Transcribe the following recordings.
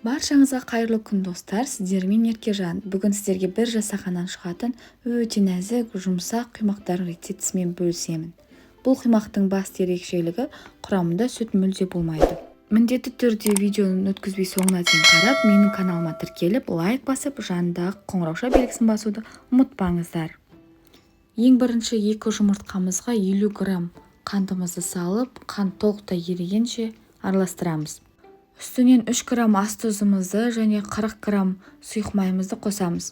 Баршаңызға қайырлы күн достар, сіздермен Еркежан. Бүгін сіздерге бір жасақаннан шығатын өте нәзік, жұмсақ құймақтардың рецептісімен бөлісемін. Бұл құймақтың басты ерекшелігі құрамында сүт мүлде болмайды. Міндетті түрде видеоны өткізбей соңына дейін қарап, менің каналыма тіркеліп, лайк басып, жанындағы қоңырауша белгісін басуды ұмытпаңыздар. Ең бірінші 2 жұмыртқамызға 50 грамм қантымызды салып, қант толықтай ерігенше араластырамыз. Үстінен 3 грамм ас тұзымызды және 40 грамм сұйық майымызды қосамыз.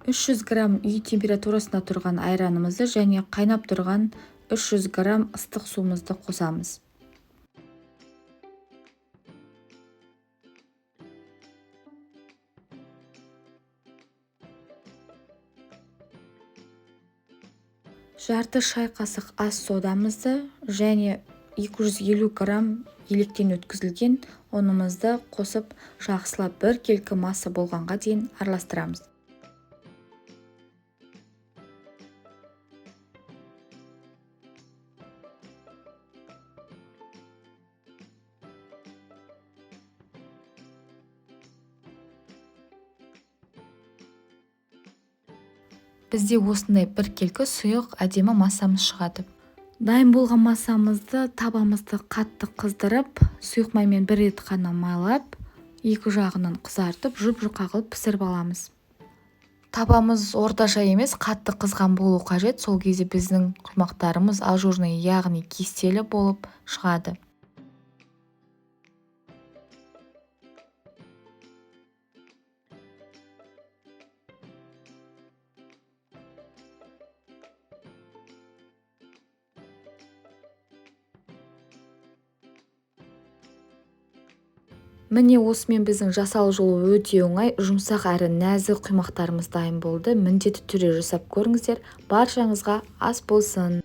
300 грамм үй температурасында тұрған айранымызды және қайнап тұрған 300 грамм ыстық суымызды қосамыз. Жарты шай қасық ас содамызды және 250 грамм електен өткізілген ұнымызды қосып, жақсылап бір келкі масса болғанға дейін араластырамыз. Бізде осындай бір келкі сұйық әдемі массамыз шығады. Дайын болған массамызды табамызды қатты қыздырып, сұйық маймен бір рет қана майлап, екі жағынан қызартып, жұп-жұқа қылып пісіріп аламыз. Табамыз орташа емес, қатты қызған болу қажет. Сол кезде біздің құймақтарымыз ажурный, яғни кестелі болып шығады. Міне осымен біздің жасалу жолы өте оңай, жұмсақ әрі нәзік құймақтарымыз дайын болды. Міндетті түрде жасап көріңіздер. Баршаңызға ас болсын.